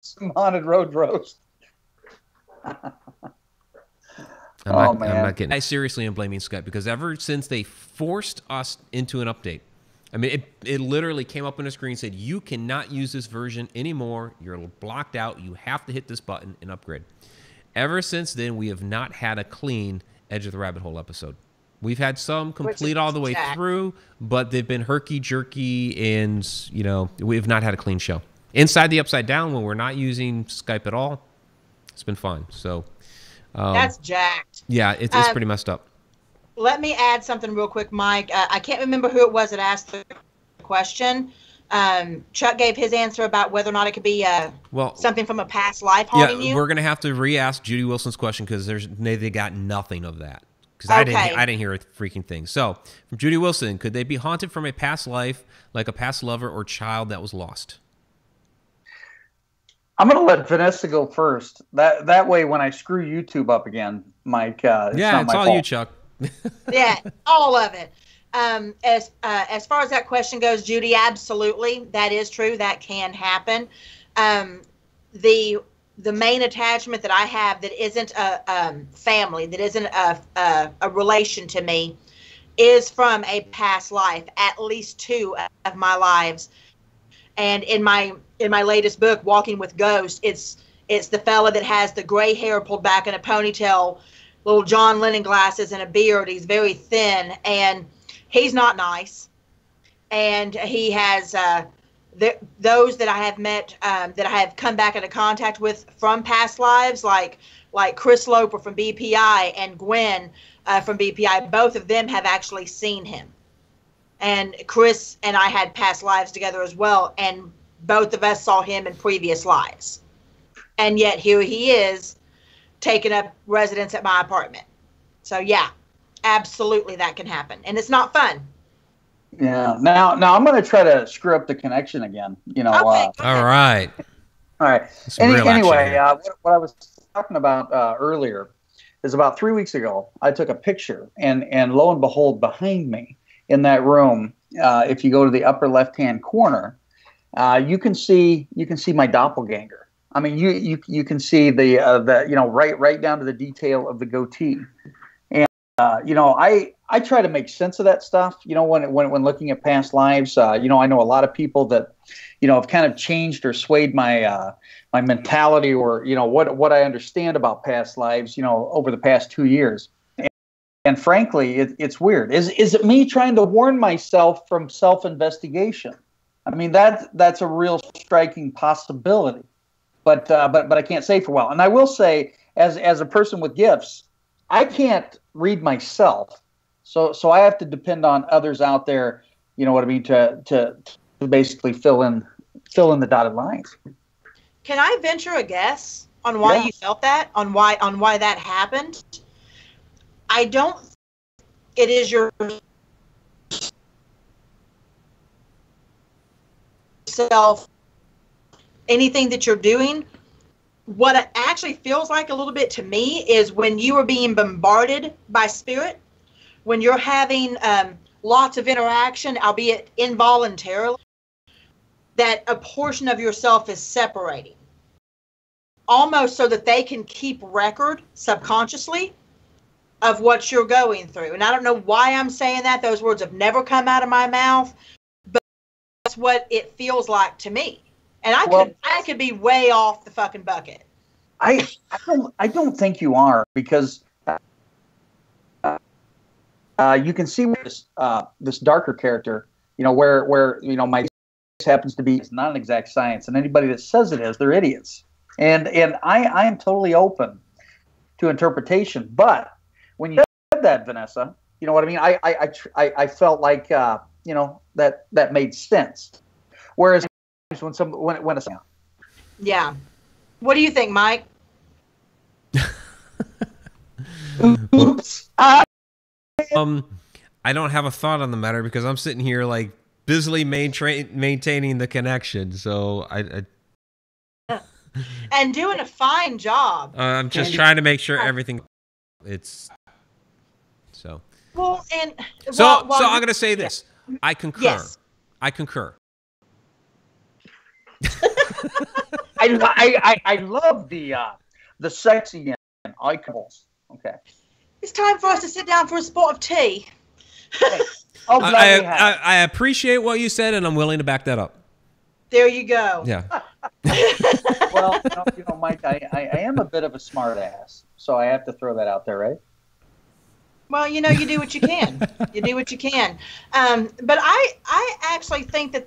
some haunted road roast. I'm not kidding. I seriously am blaming Skype because ever since they forced us into an update, I mean, it literally came up on the screen and said, you cannot use this version anymore. You're blocked out. You have to hit this button and upgrade. Ever since then, we have not had a clean Edge of the Rabbit Hole episode. We've had some complete all the way through, but they've been herky-jerky and, you know, we have not had a clean show. Inside the Upside Down, when we're not using Skype at all, it's been fine. So that's jacked. Yeah, it's pretty messed up. Let me add something real quick, Mike. I can't remember who it was that asked the question. Chuck gave his answer about whether or not it could be something from a past life haunting you. We're going to have to re-ask Judy Wilson's question because they got nothing of that. Because I didn't hear a freaking thing. So, from Judy Wilson, could they be haunted from a past life, like a past lover or child that was lost? I'm going to let Vanessa go first. That way, when I screw YouTube up again, Mike, it's all fault. you, Chuck. Yeah, all of it. As far as that question goes, Judy, absolutely, that is true. That can happen. The main attachment that I have that isn't a family, that isn't a relation to me, is from a past life. At least 2 of my lives. And in my latest book, Walking with Ghosts, it's the fella that has the gray hair pulled back in a ponytail, little John Lennon glasses and a beard. He's very thin, and he's not nice. And he has those that I have met, that I have come back into contact with from past lives, like Chris Loper from BPI and Gwen from BPI. Both of them have actually seen him. And Chris and I had past lives together as well, and both of us saw him in previous lives. And yet here he is, taking up residence at my apartment. So yeah, absolutely that can happen. And it's not fun. Yeah. Now I'm going to try to screw up the connection again. You know. Okay, all right. All right. Anyway, what I was talking about earlier is about 3 weeks ago, I took a picture, and lo and behold, behind me in that room, if you go to the upper left-hand corner, you can see my doppelganger. I mean, you can see the right down to the detail of the goatee. And I try to make sense of that stuff. You know, when looking at past lives, I know a lot of people that have kind of changed or swayed my my mentality, or what I understand about past lives, over the past 2 years. And frankly, it's weird. Is it me trying to warn myself from self-investigation? I mean, that's a real striking possibility, but I can't say for a while. And I will say, as a person with gifts, I can't read myself, so I have to depend on others out there. You know what I mean, to basically fill in the dotted lines. Can I venture a guess on why you felt that? On why that happened? I don't. It is your self. Anything that you're doing. What it actually feels like a little bit to me is when you are being bombarded by spirit, when you're having lots of interaction, albeit involuntarily, that a portion of yourself is separating, almost so that they can keep record subconsciously of what you're going through. And I don't know why I'm saying that. Those words have never come out of my mouth, but that's what it feels like to me. And I could be way off the fucking bucket. I don't think you are, because you can see this darker character, where my happens to be, it's not an exact science, and anybody that says it is, they're idiots. And I am totally open to interpretation, but when you said that, Vanessa, you know what I mean? I felt like that made sense. Whereas when it's yeah. What do you think, Mike? Oops. I don't have a thought on the matter because I'm sitting here like busily maintaining the connection. So I and doing a fine job. I'm just trying to make sure everything. It's so. Well, and so I'm gonna say this. Yeah. I concur. Yes. I concur. I love the sexy and icons. Okay. It's time for us to sit down for a spot of tea. Hey, I appreciate what you said, and I'm willing to back that up. There you go. Yeah. Well, Mike, I am a bit of a smart ass, so I have to throw that out there, right? Well, you do what you can. You do what you can. But I actually think that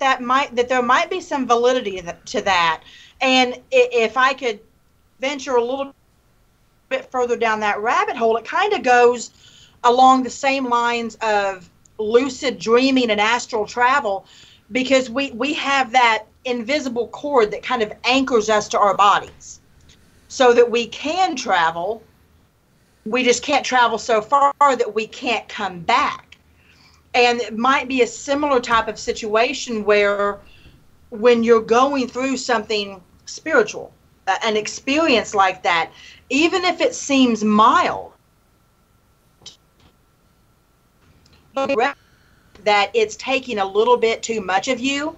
there might be some validity to that. And if I could venture a little bit further down that rabbit hole, it kind of goes along the same lines of lucid dreaming and astral travel, because we have that invisible cord that kind of anchors us to our bodies so that we can travel. We just can't travel so far that we can't come back. And it might be a similar type of situation where when you're going through something spiritual, an experience like that, even if it seems mild, that it's taking a little bit too much of you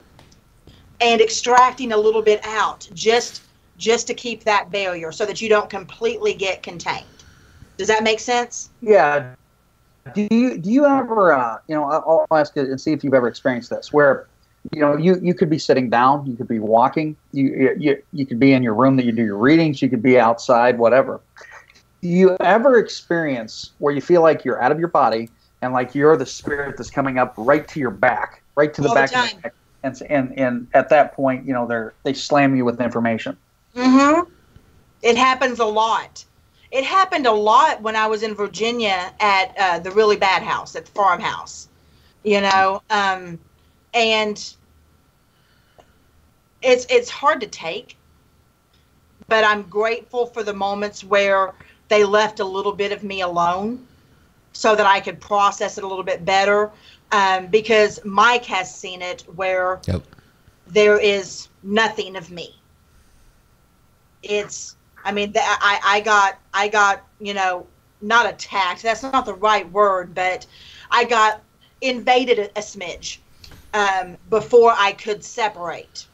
and extracting a little bit out just to keep that barrier so that you don't completely get contained. Does that make sense? Yeah. Do you ever, I'll ask it and see if you've ever experienced this, where, you could be sitting down, you could be walking, you could be in your room that you do your readings, you could be outside, whatever. Do you ever experience where you feel like you're out of your body and like you're the spirit that's coming up right to your back, right to the back of your neck, and at that point, they slam you with information? Mm-hmm. It happens a lot. It happened a lot when I was in Virginia at the really bad house, at the farmhouse, and it's hard to take, but I'm grateful for the moments where they left a little bit of me alone so that I could process it a little bit better, because Mike has seen it where there is nothing of me. I got, not attacked. That's not the right word, but I got invaded a smidge before I could separate.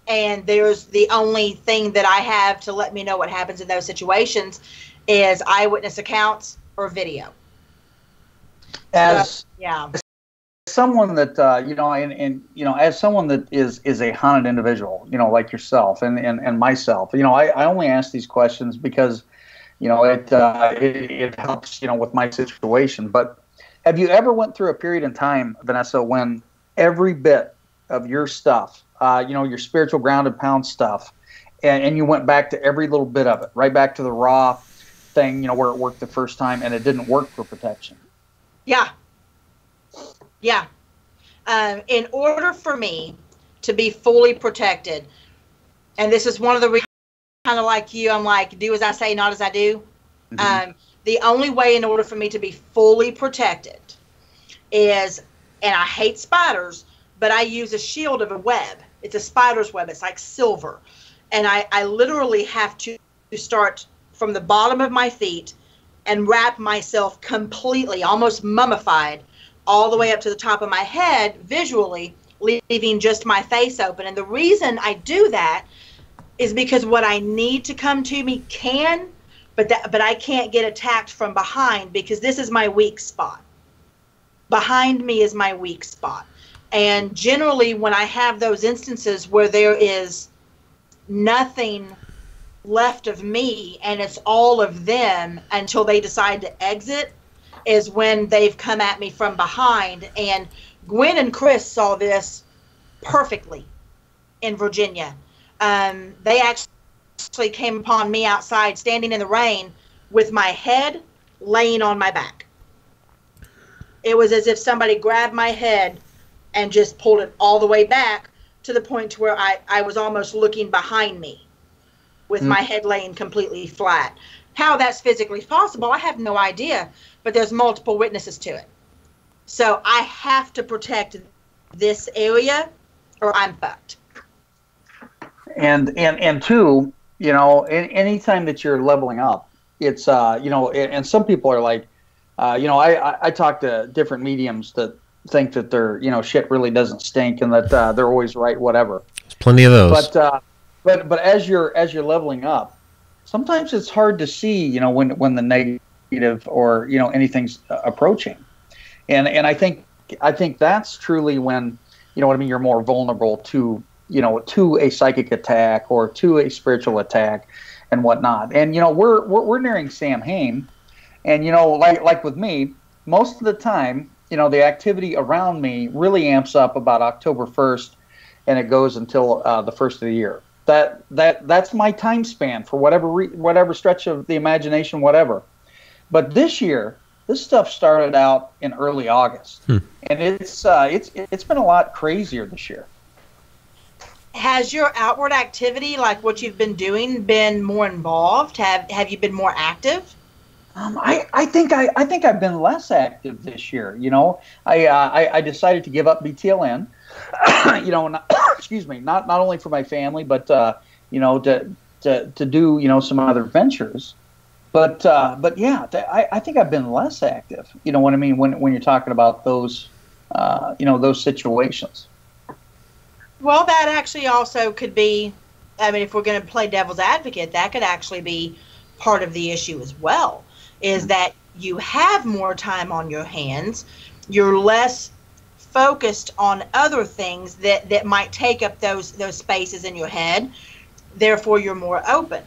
And there's the only thing that I have to let me know what happens in those situations is eyewitness accounts or video. As someone that as someone that is a haunted individual, like yourself and myself, I only ask these questions because it helps with my situation. But have you ever went through a period in time, Vanessa, when every bit of your stuff, your spiritual grounded pound stuff, and you went back to every little bit of it, right back to the raw thing, where it worked the first time and it didn't work for protection? Yeah. In order for me to be fully protected, and this is one of the reasons, kind of like you, I'm like, do as I say, not as I do. Mm-hmm. The only way in order for me to be fully protected is, and I hate spiders, but I use a shield of a web. It's a spider's web. It's like silver. And I literally have to start from the bottom of my feet and wrap myself completely, almost mummified, all the way up to the top of my head, visually, leaving just my face open. And the reason I do that is because what I need to come to me can, but I can't get attacked from behind, because this is my weak spot. Behind me is my weak spot. And generally, when I have those instances where there is nothing left of me and it's all of them until they decide to exit, is when they've come at me from behind. And Gwen and Chris saw this perfectly in Virginia. They actually came upon me outside, standing in the rain, with my head laying on my back. It was as if somebody grabbed my head and just pulled it all the way back to the point to where I was almost looking behind me with my head laying completely flat. How that's physically possible, I have no idea, but there's multiple witnesses to it. So I have to protect this area or I'm fucked. And two, anytime that you're leveling up, it's, and some people are like, I talk to different mediums that think that their, shit really doesn't stink and that they're always right, whatever. There's plenty of those. but as you're leveling up, sometimes it's hard to see, you know, when the negative or, you know, anything's approaching, and I think that's truly when, you know what I mean, you're more vulnerable to, you know, to a psychic attack or to a spiritual attack and whatnot. And you know, we're nearing Samhain, and you know, like with me, most of the time, you know, the activity around me really amps up about October 1st, and it goes until the first of the year. That's my time span for whatever stretch of the imagination, whatever. But this year, this stuff started out in early August, and it's been a lot crazier this year. Has your outward activity, like what you've been doing, been more involved? Have you been more active? I think I've been less active this year. You know, I decided to give up BTLN. You know, excuse me, not only for my family, but you know, to do, you know, some other ventures. But yeah, I think I've been less active. You know what I mean, when you're talking about those, you know, those situations. Well, that actually also could be, I mean, if we're going to play devil's advocate, that could actually be part of the issue as well, is that you have more time on your hands, you're less focused on other things that might take up those spaces in your head, therefore you're more open.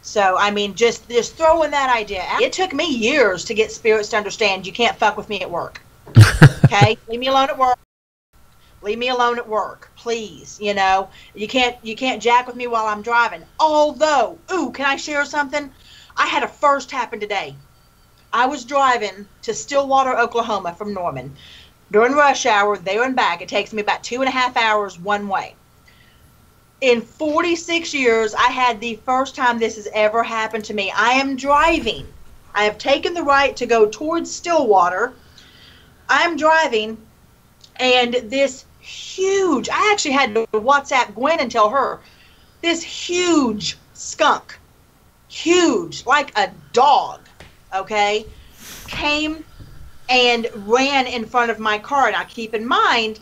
So, I mean, just throwing that idea out. It took me years to get spirits to understand you can't fuck with me at work. Okay? Leave me alone at work. Leave me alone at work, please. You know, you can't jack with me while I'm driving. Although, ooh, can I share something? I had a first happen today. I was driving to Stillwater, Oklahoma from Norman during rush hour, there and back. It takes me about 2.5 hours one way. In 46 years, I had the first time this has ever happened to me. I am driving. I have taken the right to go towards Stillwater. I'm driving, and this huge, I actually had to WhatsApp Gwen and tell her, this huge skunk, huge, like a dog, okay, came and ran in front of my car. Now, keep in mind,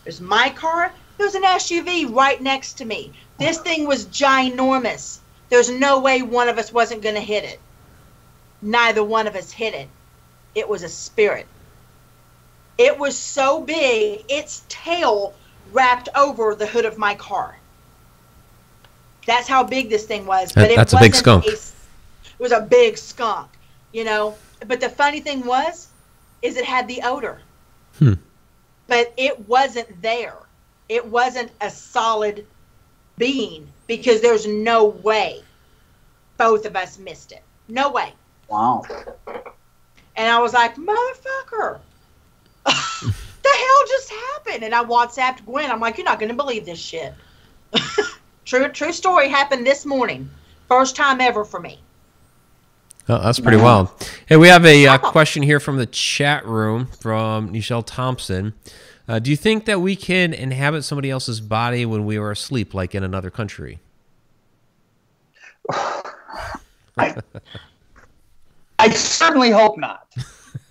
there's my car, there's an SUV right next to me. This thing was ginormous. There's no way one of us wasn't going to hit it. Neither one of us hit it. It was a spirit. It was so big, its tail wrapped over the hood of my car. That's how big this thing was. But that's a big skunk. It was a big skunk, you know. But the funny thing is it had the odor. But it wasn't there. It wasn't a solid being, because there's no way both of us missed it. No way. Wow. And I was like, motherfucker, the hell just happened? And I WhatsApped Gwen. I'm like, you're not going to believe this shit. True story, happened this morning. First time ever for me. Oh, that's pretty wild. Hey, we have a question here from the chat room from Nichelle Thompson. Do you think that we can inhabit somebody else's body when we are asleep, like in another country? I certainly hope not.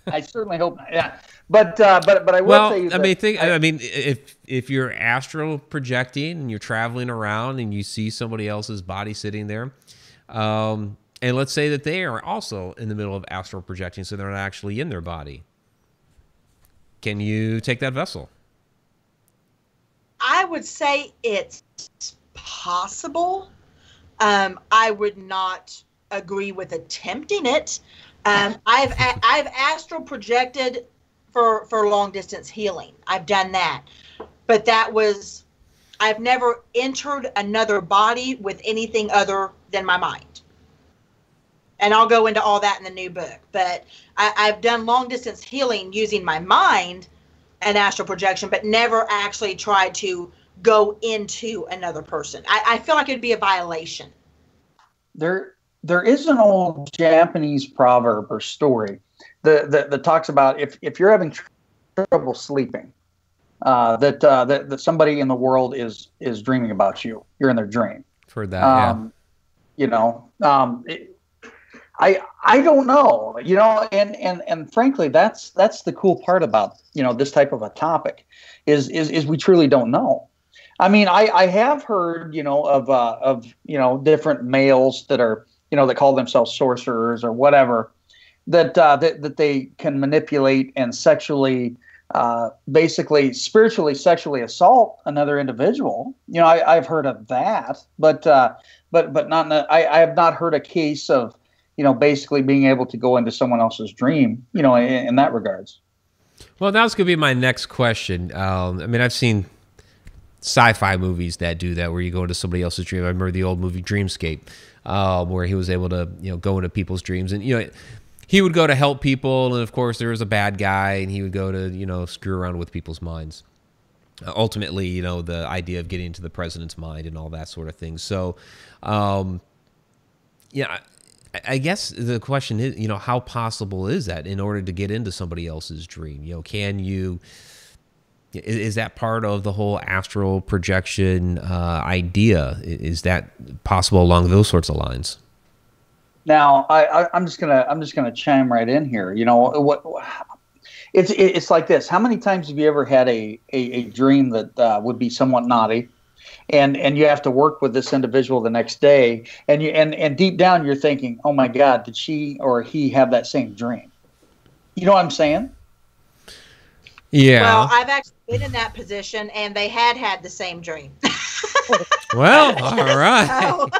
I certainly hope not. Yeah, but I will say that. I mean, if you're astral projecting and you're traveling around and you see somebody else's body sitting there, and let's say that they are also in the middle of astral projecting, so they're not actually in their body. Can you take that vessel? I would say it's possible. I would not agree with attempting it. I've astral projected for long distance healing. I've done that, but I've never entered another body with anything other than my mind. And I'll go into all that in the new book. But I've done long distance healing using my mind and astral projection, but never actually tried to go into another person. I feel like it'd be a violation. There is an old Japanese proverb or story that talks about if you're having trouble sleeping, that somebody in the world is dreaming about you. You're in their dream. Heard that, yeah. You know, I don't know, you know, and frankly, that's the cool part about, you know, this type of a topic is we truly don't know. I mean, I have heard, of different males that are, that call themselves sorcerers or whatever, that they can manipulate and sexually, basically spiritually, sexually assault another individual. I've heard of that, but not. I have not heard a case of, basically being able to go into someone else's dream, in that regards. Well, that was going to be my next question. I mean, I've seen sci-fi movies that do that, where you go into somebody else's dream. I remember the old movie Dreamscape, where he was able to, go into people's dreams, and he would go to help people, and of course there was a bad guy, and he would go to screw around with people's minds. Ultimately, the idea of getting into the president's mind and all that sort of thing. So, I guess the question is, how possible is that in order to get into somebody else's dream? Is that part of the whole astral projection idea? Is that possible along those sorts of lines? Now, I'm just gonna chime right in here. It's like this. How many times have you ever had a dream that would be somewhat naughty? And you have to work with this individual the next day, and deep down you're thinking, oh my God, did she or he have that same dream? You know what I'm saying? Yeah. Well, I've actually been in that position, and they had the same dream. Well, all right.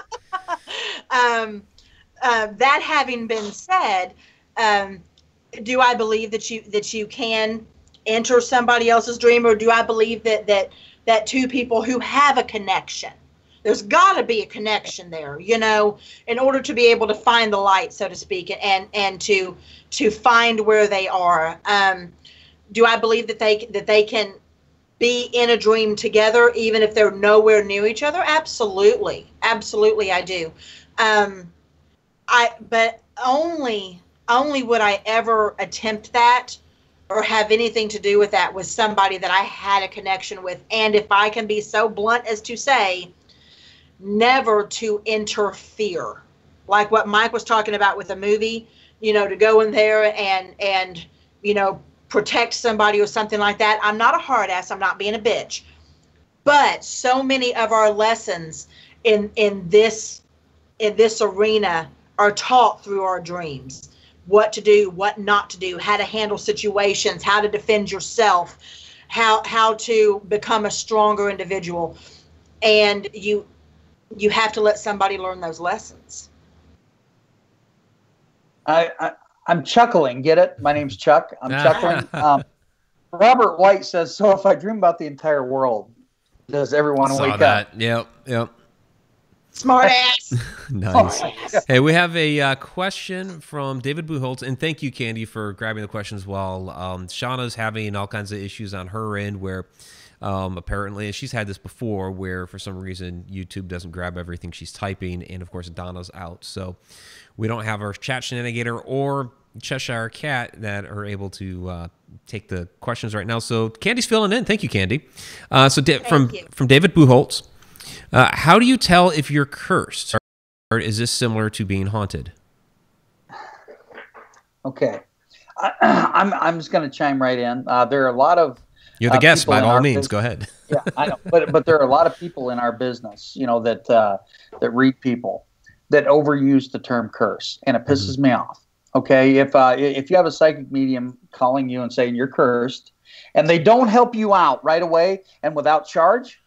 So, that having been said, do I believe that you can enter somebody else's dream, or do I believe that two people who have a connection, there's got to be a connection there, in order to be able to find the light, so to speak, and to find where they are. Do I believe that they can be in a dream together, even if they're nowhere near each other? Absolutely, I do. But only would I ever attempt that or have anything to do with that with somebody that I had a connection with. And if I can be so blunt as to say, never to interfere. Like what Mike was talking about with a movie, to go in there and protect somebody or something like that. I'm not a hard ass. I'm not being a bitch. But so many of our lessons in this arena are taught through our dreams. What to do, what not to do, how to handle situations, how to defend yourself, how to become a stronger individual. And you have to let somebody learn those lessons. I'm chuckling. Get it? My name's Chuck. I'm chuckling. Robert White says, so if I dream about the entire world, does everyone wake up? Yep. Smart ass. Nice. Hey, we have a question from David Buchholz, and thank you, Candy, for grabbing the question as well. Shauna's having all kinds of issues on her end where apparently, and she's had this before, where for some reason YouTube doesn't grab everything she's typing, and of course Donna's out. So we don't have our chat shenanigator or Cheshire Cat that are able to take the questions right now. So Candy's filling in. Thank you, Candy. From David Buchholz. How do you tell if you're cursed, or is this similar to being haunted? Okay, I'm just going to chime right in. There are a lot of you're the guest by all means. Go ahead. Yeah, I know, but there are a lot of people in our business, that read people that overuse the term curse, and it pisses me off. Okay, if you have a psychic medium calling you and saying you're cursed, and they don't help you out right away and without charge,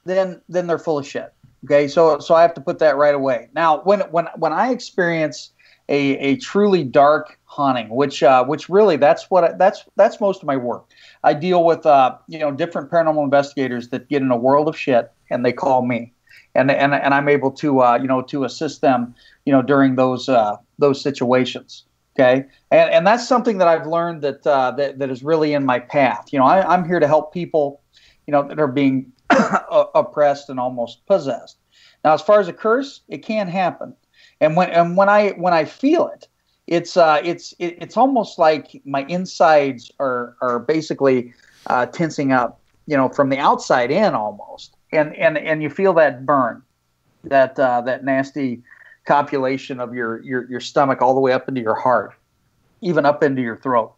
then they're full of shit. Okay, so I have to put that right away. Now, when I experience a truly dark haunting, which really that's most of my work. I deal with different paranormal investigators that get in a world of shit, and they call me, and I'm able to to assist them during those situations. Okay, and that's something that I've learned that is really in my path. I'm here to help people that are being oppressed and almost possessed. Now, as far as a curse, it can happen, and when I feel it, it's almost like my insides are basically tensing up, from the outside in almost, and you feel that burn, that nasty copulation of your stomach all the way up into your heart, even up into your throat.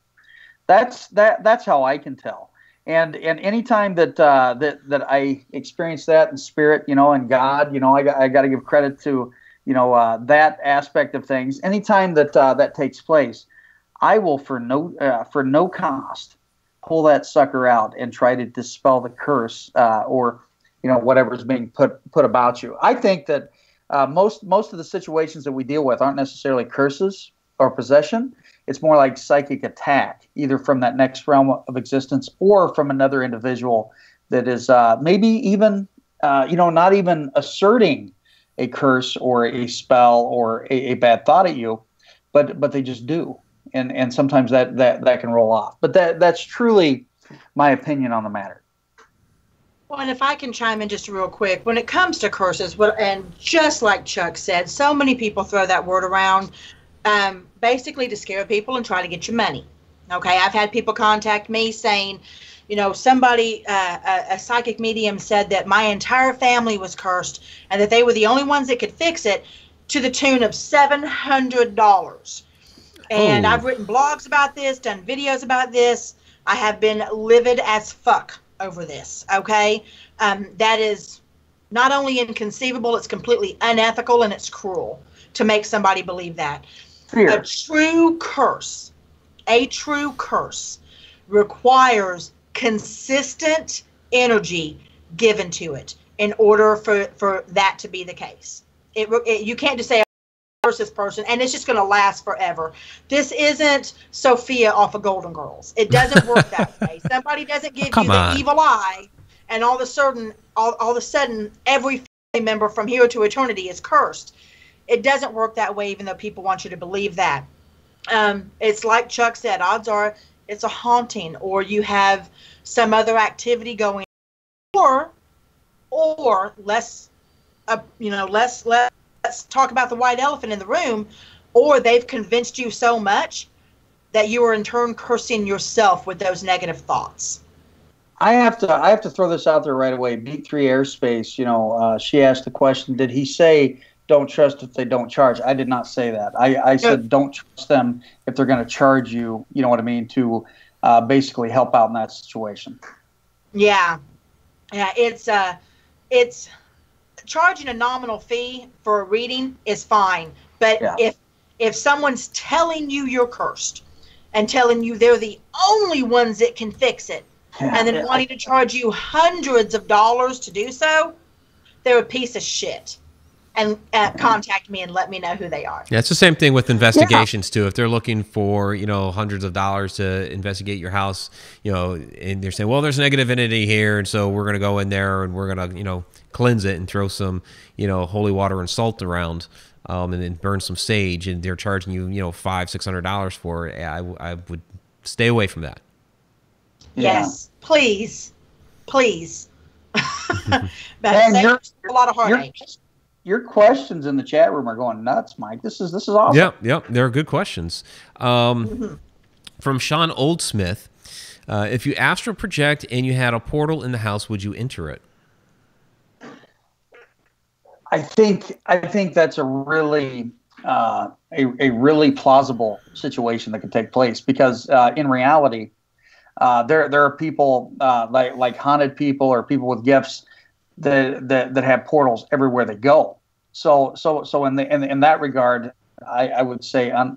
That's how I can tell. And anytime that that I experience that in spirit, and God, I got to give credit to, that aspect of things. Anytime that that takes place, I will for no cost pull that sucker out and try to dispel the curse, or whatever's being put about you. I think that most of the situations that we deal with aren't necessarily curses or possession. It's more like psychic attack, either from that next realm of existence or from another individual that is maybe even not even asserting a curse or a spell or a bad thought at you, but they just do. And sometimes that can roll off. But that's truly my opinion on the matter. Well, and if I can chime in just real quick, when it comes to curses, and just like Chuck said, so many people throw that word around basically to scare people and try to get your money. Okay, I've had people contact me saying, somebody, a psychic medium said that my entire family was cursed and that they were the only ones that could fix it, to the tune of $700. And I've written blogs about this, done videos about this. I have been livid as fuck over this, okay? That is not only inconceivable, it's completely unethical, and it's cruel to make somebody believe that. Fear. A true curse requires consistent energy given to it in order for that to be the case. You can't just say, this person and it's just going to last forever. This isn't Sophia off of Golden Girls. It doesn't work that way. Somebody doesn't give you the evil eye and all of a sudden every family member from here to eternity is cursed. It doesn't work that way, even though people want you to believe that. It's like Chuck said, odds are it's a haunting, or you have some other activity going, or let's talk about the white elephant in the room, or they've convinced you so much that you are in turn cursing yourself with those negative thoughts. I have to throw this out there right away. Beat 3 Airspace, she asked the question, did he say don't trust if they don't charge? I did not say that. I said don't trust them if they're going to charge you, you know what I mean, to basically help out in that situation. Yeah, it's charging a nominal fee for a reading is fine, but if someone's telling you you're cursed and telling you they're the only ones that can fix it, and then wanting to charge you hundreds of dollars to do so, they're a piece of shit. And contact me and let me know who they are. Yeah, it's the same thing with investigations too. If they're looking for hundreds of dollars to investigate your house, and they're saying, well, there's a negative entity here, and so we're going to go in there and we're going to cleanse it and throw some holy water and salt around, and then burn some sage, and they're charging you $500-$600 for it. I would stay away from that. Yes, please. But a lot of heartache. Your questions in the chat room are going nuts, Mike. This is awesome. Yep. They're good questions. From Sean Oldsmith, if you astral project and you had a portal in the house, would you enter it? I think that's a really really plausible situation that could take place, because in reality, there are people like haunted people or people with gifts that have portals everywhere they go. So in that regard, I would say I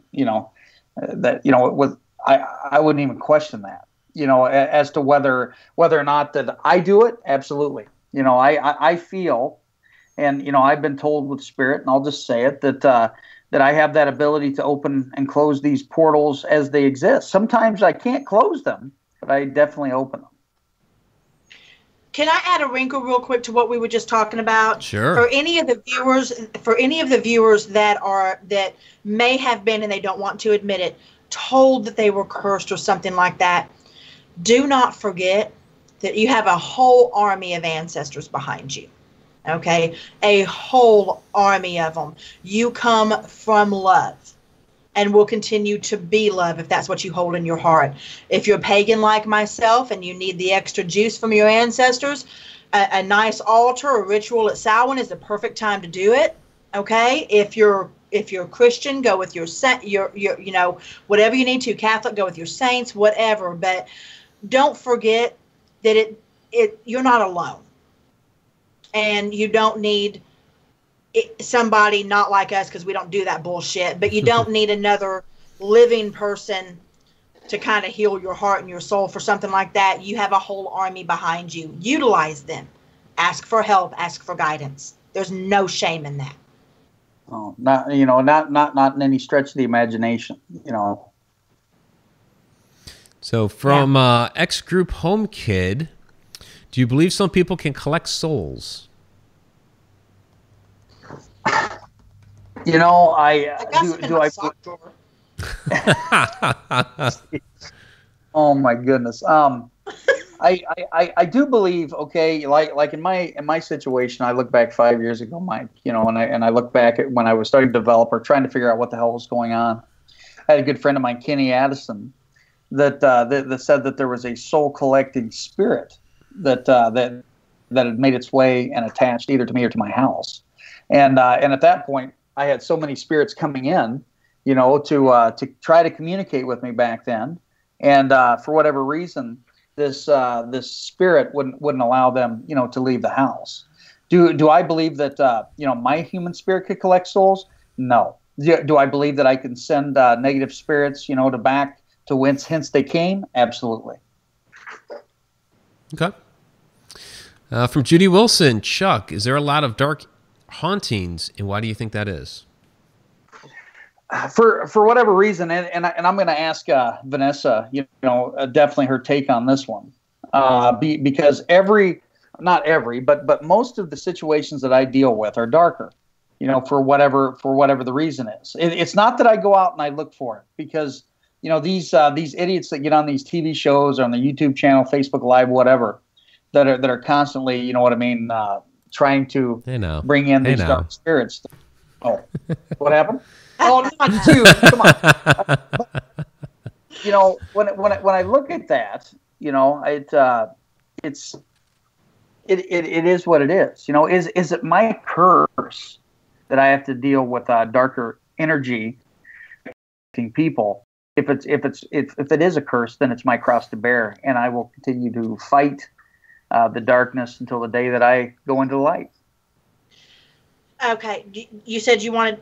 wouldn't even question that. As to whether or not that I do it, absolutely. I feel, and I've been told with spirit, and I'll just say it, that I have that ability to open and close these portals as they exist. Sometimes I can't close them, but I definitely open them. Can I add a wrinkle real quick to what we were just talking about? Sure. For any of the viewers that may have been, and they don't want to admit it, told that they were cursed or something like that, do not forget that you have a whole army of ancestors behind you. Okay? A whole army of them. You come from love and will continue to be love if that's what you hold in your heart. If you're pagan like myself and you need the extra juice from your ancestors, a nice altar or ritual at Samhain is the perfect time to do it. Okay? If you're Christian, go with your whatever you need to. Catholic, go with your saints, whatever. But don't forget that you're not alone, and you don't need somebody not like us, because we don't do that bullshit, but you don't need another living person to kind of heal your heart and your soul for something like that. You have a whole army behind you. Utilize them. Ask for help. Ask for guidance. There's no shame in that. Oh, not in any stretch of the imagination, So from X Group Home Kid, do you believe some people can collect souls? Oh my goodness. I do believe, okay, like in my situation, I look back 5 years ago, Mike, and I look back at when I was starting to develop or trying to figure out what the hell was going on. I had a good friend of mine, Kenny Addison, that said that there was a soul collecting spirit that had made its way and attached either to me or to my house. And at that point, I had so many spirits coming in, to try to communicate with me back then. And for whatever reason, this spirit wouldn't allow them, to leave the house. Do I believe that my human spirit could collect souls? No. Do I believe that I can send negative spirits, to back to whence they came? Absolutely. Okay. From Judy Wilson, Chuck, is there a lot of dark hauntings, and why do you think that is? For whatever reason, and I'm going to ask Vanessa, definitely her take on this one, because not every, but most of the situations that I deal with are darker, for whatever the reason is. It's not that I go out and I look for it, because these idiots that get on these TV shows or on the YouTube channel, Facebook Live, whatever, that are constantly, trying to bring in these dark spirits. Oh, what happened? Oh, not you. Come on. When I look at that, it is what it is. Is it my curse that I have to deal with darker energy affecting people? If it is a curse, then it's my cross to bear, and I will continue to fight the darkness until the day that I go into the light. Okay, you said you wanted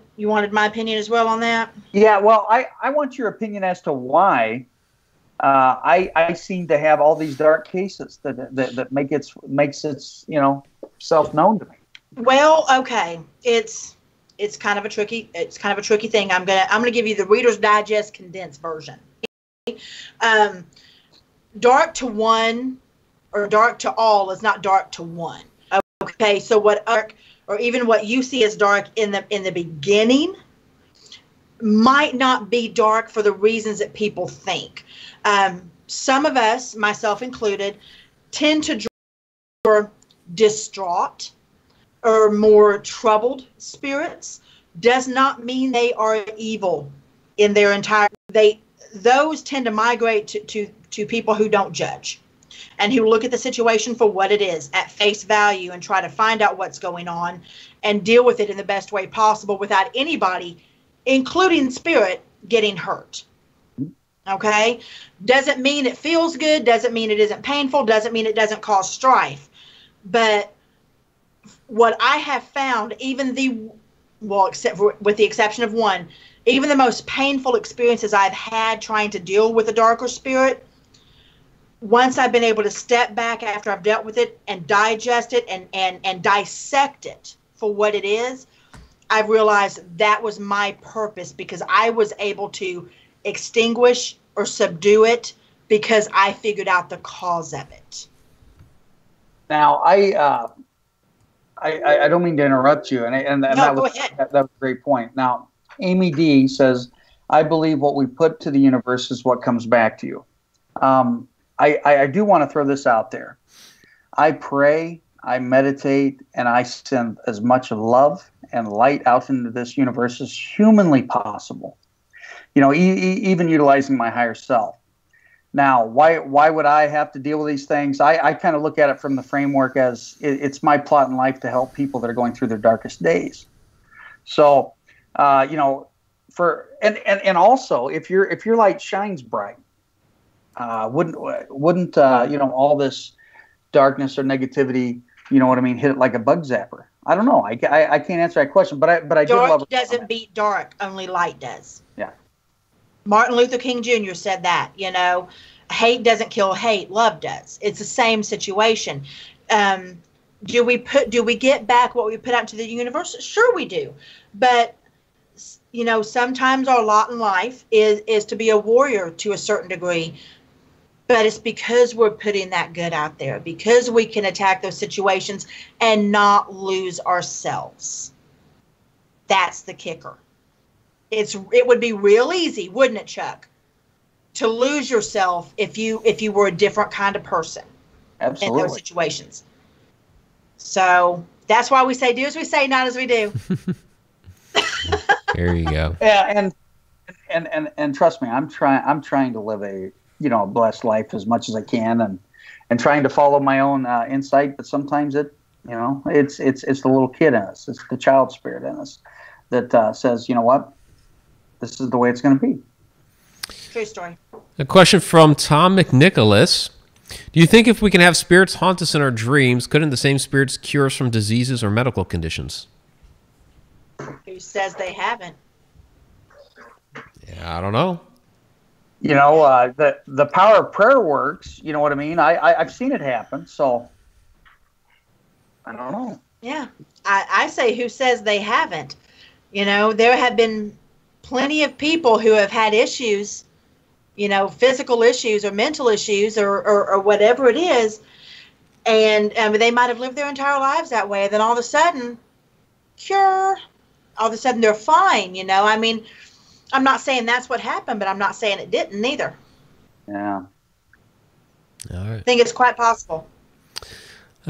my opinion as well on that? Yeah, well, I want your opinion as to why I seem to have all these dark cases that makes its self known to me. Well, okay, it's kind of a tricky thing. I'm gonna give you the Reader's Digest condensed version. Dark to one or dark to all is not dark to one. Okay, so or even what you see as dark in the beginning might not be dark for the reasons that people think. Some of us, myself included, tend to draw distraught or more troubled spirits. Does not mean they are evil in their entire. Those tend to migrate to people who don't judge, and who look at the situation for what it is at face value and try to find out what's going on and deal with it in the best way possible without anybody, including spirit, getting hurt. Okay? Doesn't mean it feels good, doesn't mean it isn't painful, doesn't mean it doesn't cause strife. But what I have found, with the exception of one, even the most painful experiences I've had trying to deal with a darker spirit, once I've been able to step back after I've dealt with it and digest it and dissect it for what it is, I've realized that was my purpose, because I was able to extinguish or subdue it because I figured out the cause of it. Now, I don't mean to interrupt you, and no, that was a great point. Now, Amy D says, I believe what we put to the universe is what comes back to you. I do want to throw this out there. I pray, I meditate, and I send as much love and light out into this universe as humanly possible. Even utilizing my higher self. Now, why would I have to deal with these things? I kind of look at it from the framework as it's my plot in life to help people that are going through their darkest days. So, and also if your light shines bright, wouldn't all this darkness or negativity, you know what I mean, hit it like a bug zapper. I don't know. I can't answer that question, but I do love it. Dark doesn't beat dark, only light does. Yeah. Martin Luther King Jr. said that, you know, hate doesn't kill hate, love does. It's the same situation. Do we get back what we put out to the universe? Sure we do. But, you know, sometimes our lot in life is to be a warrior to a certain degree. But it's because we're putting that good out there, because we can attack those situations and not lose ourselves. That's the kicker. It would be real easy, wouldn't it, Chuck, to lose yourself if you were a different kind of person. Absolutely. In those situations. So that's why we say do as we say, not as we do. There you go. Yeah, and trust me, I'm trying to live a blessed life as much as I can, and trying to follow my own insight. But sometimes it's the little kid in us, it's the child spirit in us that says, you know what, this is the way it's going to be. True story. A question from Tom McNicholas. Do you think if we can have spirits haunt us in our dreams, couldn't the same spirits cure us from diseases or medical conditions? Who says they haven't? Yeah, I don't know. You know, the power of prayer works. You know what I mean? I've seen it happen, so I don't know. Yeah, I say who says they haven't? You know, there have been plenty of people who have had issues, you know, physical issues or mental issues or whatever it is, and they might have lived their entire lives that way. And then all of a sudden, cure. All of a sudden, they're fine. You know, I mean, I'm not saying that's what happened, but I'm not saying it didn't either. Yeah. All right. I think it's quite possible.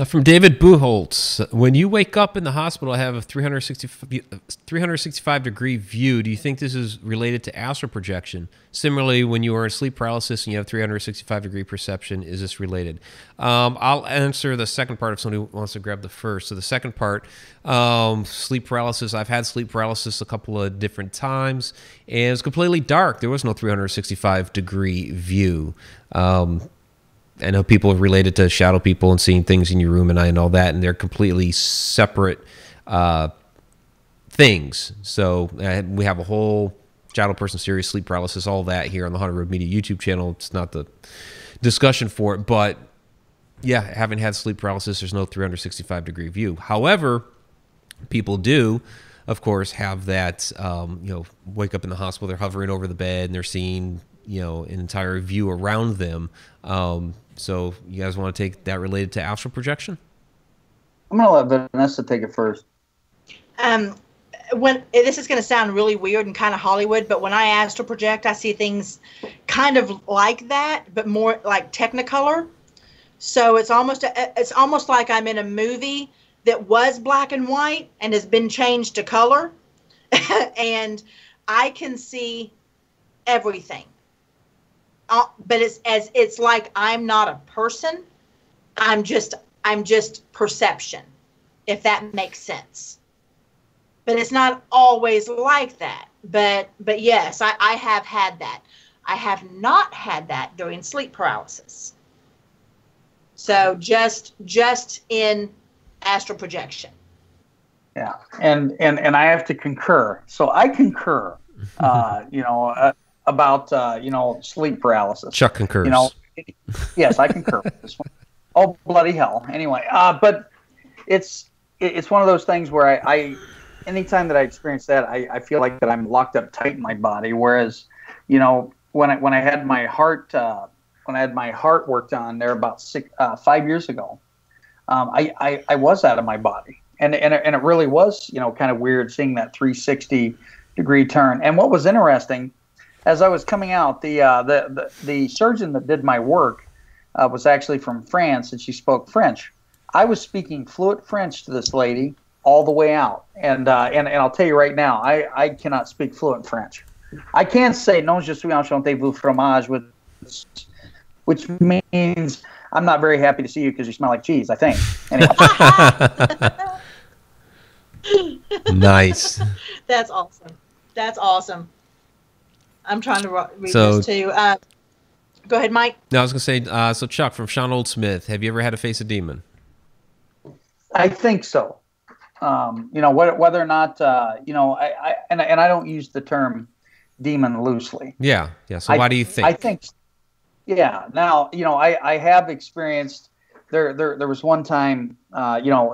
From David Buchholz, when you wake up in the hospital, have a 365-degree view. Do you think this is related to astral projection? Similarly, when you are in sleep paralysis and you have 365-degree perception, is this related? I'll answer the second part if somebody wants to grab the first. So the second part, sleep paralysis. I've had sleep paralysis a couple of different times, and it's completely dark. There was no 365-degree view. I know people have related to shadow people and seeing things in your room and all that, and they're completely separate things. So we have a whole shadow person series, sleep paralysis, all that here on the Haunted Road Media YouTube channel. It's not the discussion for it, but yeah, having had sleep paralysis, there's no 365-degree view. However, people do, of course, have that, wake up in the hospital, they're hovering over the bed, and they're seeing, an entire view around them. So you guys want to take that related to astral projection? I'm going to let Vanessa take it first. When this is going to sound really weird and kind of Hollywood, but when I astral project, I see things kind of like that, but more like Technicolor. So it's almost like I'm in a movie that was black and white and has been changed to color, and I can see everything. But it's like I'm not a person. I'm just perception, if that makes sense. But it's not always like that. But yes, I have had that. I have not had that during sleep paralysis. So just in astral projection. Yeah, and I have to concur. So I concur. About sleep paralysis. Chuck concurs. Yes, I concur with this one. Oh, bloody hell. Anyway, but it's one of those things where I anytime that I experience that, I feel like that I'm locked up tight in my body. Whereas, when I had my heart worked on there about 5 years ago, I was out of my body, and it really was kind of weird seeing that 360-degree turn. And what was interesting, as I was coming out, the surgeon that did my work was actually from France, and she spoke French. I was speaking fluent French to this lady all the way out, and I'll tell you right now, I cannot speak fluent French. I can say "non je suis enchanté vous fromage," which means I'm not very happy to see you because you smell like cheese, I think. Anyway. Nice. That's awesome. I'm trying to read this too. Go ahead, Mike. No, I was going to say, so Chuck, from Sean Oldsmith, have you ever had to face a demon? I think so. Whether or not, I don't use the term demon loosely. Yeah. So why do you think? I think, yeah. Now, I have experienced, there was one time,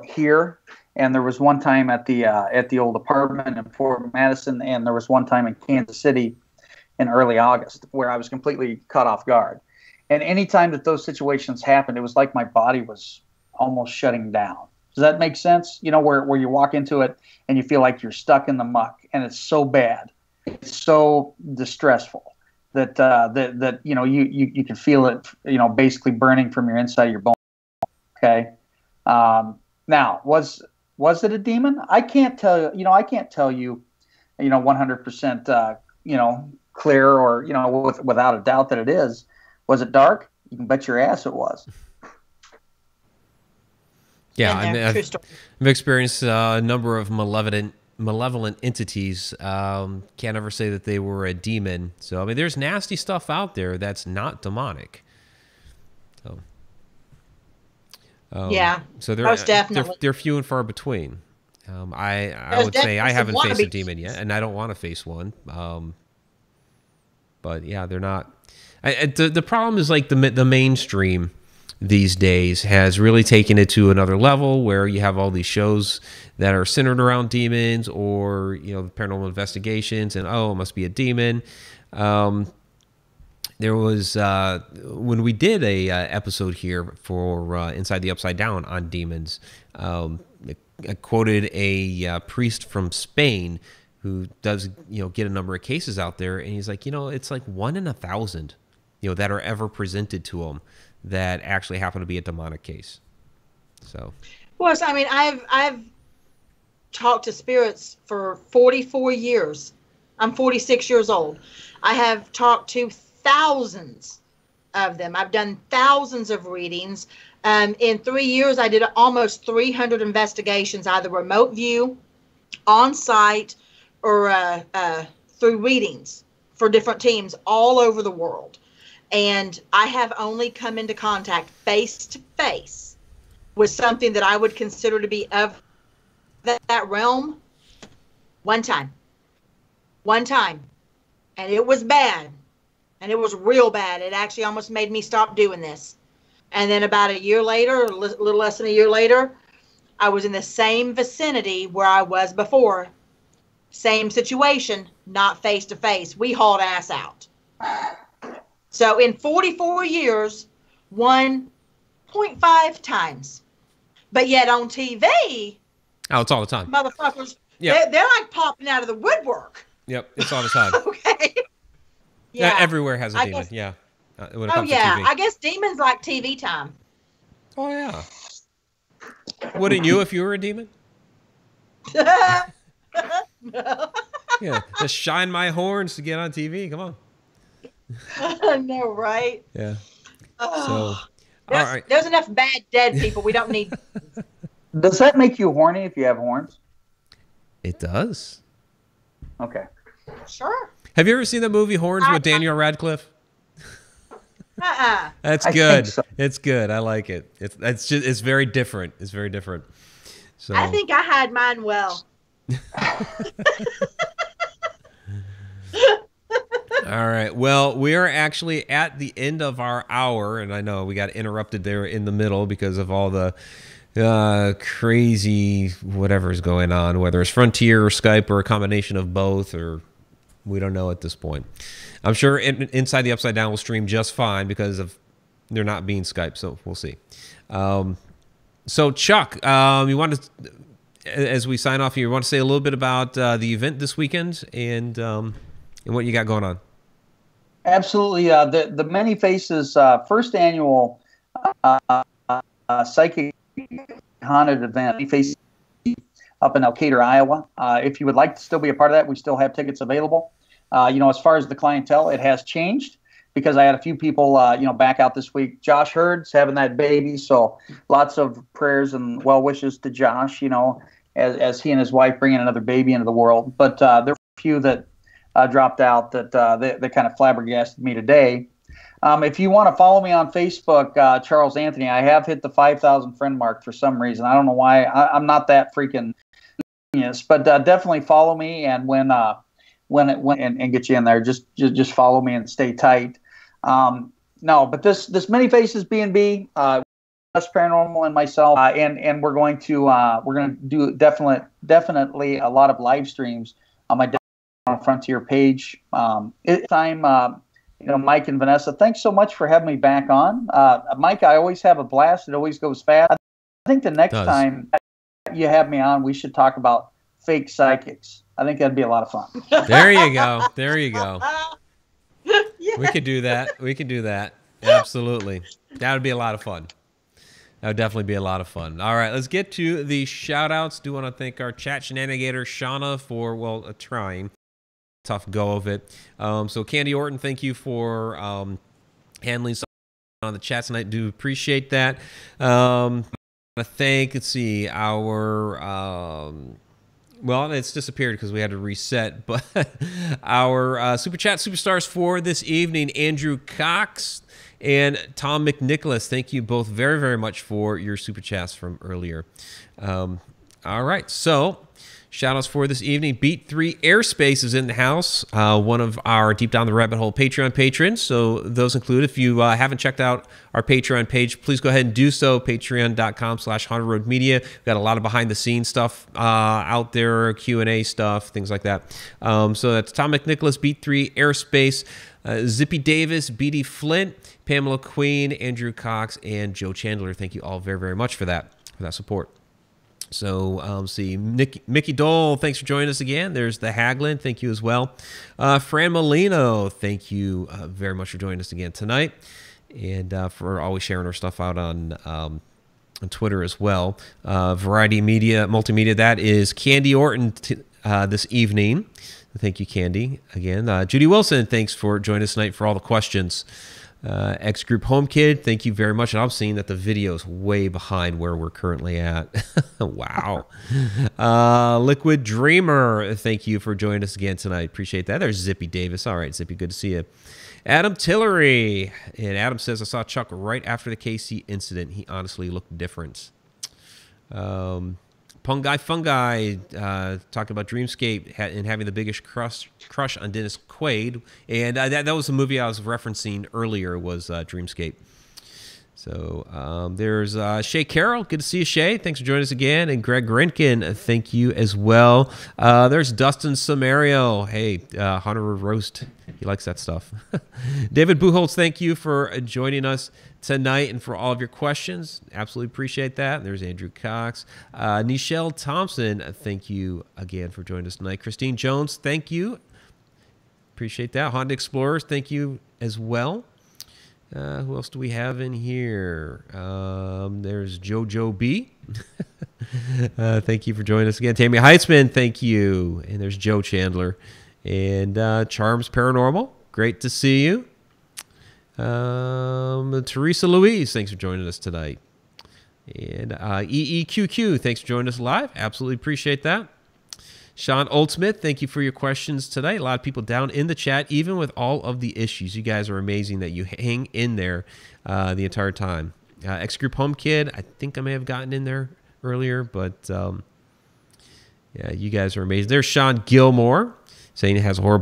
here, and there was one time at the old apartment in Fort Madison, and there was one time in Kansas City in early August where I was completely caught off guard. And anytime that those situations happened, it was like my body was almost shutting down. Does that make sense? Where you walk into it and you feel like you're stuck in the muck, and it's so bad, it's so distressful that you can feel it, basically burning from your inside of your bone. Okay. Now, was it a demon? I can't tell you. I can't tell you, 100%, clear or without a doubt that it is. Was it dark? You can bet your ass it was. Yeah, I've experienced a number of malevolent entities. Can't ever say that they were a demon. So there's nasty stuff out there that's not demonic. So, yeah. So they're few and far between. I would say I haven't faced a demon yet, and I don't want to face one. But yeah, they're not. The problem is like the mainstream these days has really taken it to another level where you have all these shows that are centered around demons or paranormal investigations, and it must be a demon. There was when we did a episode here for Inside the Upside Down on demons, I quoted a priest from Spain who does get a number of cases out there, and he's like, it's like 1 in 1,000 that are ever presented to him that actually happen to be a demonic case. So, well, I've talked to spirits for 44 years. I'm 46 years old. I have talked to thousands of them. I've done thousands of readings. In 3 years, I did almost 300 investigations, either remote view, on site, or through readings for different teams all over the world. And I have only come into contact face to face with something that I would consider to be of that realm one time. And it was bad. And it was real bad. It actually almost made me stop doing this. And then about a year later, a little less than a year later, I was in the same vicinity where I was before. Same situation, not face to face. We hauled ass out. So in 44 years, 1.5 times. But yet on TV, it's all the time. Motherfuckers, they're like popping out of the woodwork. Yep, it's all the time. Okay. Yeah. Everywhere has a demon. Guess, yeah. When it comes to TV. I guess demons like TV time. Oh, yeah. Wouldn't you if you were a demon? No. Yeah, just shine my horns to get on TV. Come on. I know, right? Yeah. Oh. So, all right. There's enough bad dead people. We don't need. Does that make you horny if you have horns? It does. Okay. Sure. Have you ever seen the movie Horns with Daniel Radcliffe? That's good. I think so. It's good. I like it. It's very different. It's very different. So I think I hide mine well. All right. Well, we are actually at the end of our hour, and I know we got interrupted there in the middle because of all the crazy whatever's going on, whether it's Frontier or Skype or a combination of both, or we don't know at this point. I'm sure Inside the Upside Down will stream just fine because of there not being Skype, so we'll see. So Chuck, you want to, as we sign off here, you want to say a little bit about the event this weekend and what you got going on? Absolutely. The Many Faces first annual psychic haunted event, Many Faces, up in Elkader, Iowa. If you would like to still be a part of that, we still have tickets available. As far as the clientele, it has changed because I had a few people, back out this week. Josh Hurd's having that baby, so lots of prayers and well wishes to Josh, as he and his wife bring in another baby into the world. But there were a few that dropped out that kind of flabbergasted me today. If you want to follow me on Facebook, Charles Anthony, I have hit the 5,000 friend mark for some reason. I don't know why. I'm not that freaking genius, but definitely follow me. And when and get you in there, just follow me and stay tight. No, but this Many Faces B&B, us Paranormal and myself, and we're going to do definitely a lot of live streams on my Frontier page. Mike and Vanessa, thanks so much for having me back on. Mike, I always have a blast. It always goes fast. I think the next time you have me on, we should talk about fake psychics. I think that'd be a lot of fun. There you go. There you go. Yes. We could do that. Absolutely. That would be a lot of fun. That would definitely be a lot of fun. All right, let's get to the shout-outs. Do want to thank our chat shenanigator, Shauna, for, trying. Tough go of it. So Candy Orton, thank you for handling stuff on the chat tonight. Do appreciate that. I thank, let's see, our... well, it's disappeared because we had to reset, but our Super Chat Superstars for this evening, Andrew Cox and Tom McNicholas, thank you both very, very much for your Super Chats from earlier. All right, so shout-outs for this evening. Beat 3 Airspace is in the house, one of our Deep Down the Rabbit Hole Patreon patrons. So those include, if you haven't checked out our Patreon page, please go ahead and do so, patreon.com/HauntedRoadMedia. We've got a lot of behind-the-scenes stuff out there, Q&A stuff, things like that. So that's Tom McNicholas, Beat 3 Airspace, Zippy Davis, B.D. Flint, Pamela Queen, Andrew Cox, and Joe Chandler. Thank you all very, very much for that support. So, see, Mickey Dole, thanks for joining us again. There's the Haglin, thank you as well. Fran Molino, thank you very much for joining us again tonight, and for always sharing our stuff out on Twitter as well. Variety Media, Multimedia, that is Candy Orton this evening. Thank you, Candy, again. Judy Wilson, thanks for joining us tonight for all the questions. X Group Home Kid, thank you very much. And I'm seeing that the video is way behind where we're currently at. Wow. Liquid Dreamer, thank you for joining us again tonight. Appreciate that. There's Zippy Davis. All right, Zippy, good to see you. Adam Tillery. And Adam says, I saw Chuck right after the KC incident. He honestly looked different. Fungi, talking about Dreamscape and having the biggest crush on Dennis Quaid. And that was the movie I was referencing earlier, was Dreamscape. So there's Shay Carroll. Good to see you, Shay. Thanks for joining us again. And Greg Grinkin, thank you as well. There's Dustin Samario. Hey, Hunter Roast. He likes that stuff. David Buchholz, thank you for joining us tonight and for all of your questions. Absolutely appreciate that. There's Andrew Cox. Nichelle Thompson, thank you again for joining us tonight. Christine Jones, thank you. Appreciate that. Honda Explorers, thank you as well. Who else do we have in here? There's JoJo B. Thank you for joining us again. Tammy Heitzman, thank you. And there's Joe Chandler. And Charms Paranormal, great to see you. Teresa Louise, thanks for joining us tonight. And EEQQ, thanks for joining us live. Absolutely appreciate that. Sean Oldsmith, thank you for your questions tonight. A lot of people down in the chat, even with all of the issues. You guys are amazing that you hang in there the entire time. X Group Home Kid, I think I may have gotten in there earlier, but yeah, you guys are amazing. There's Sean Gilmore saying it has a horrible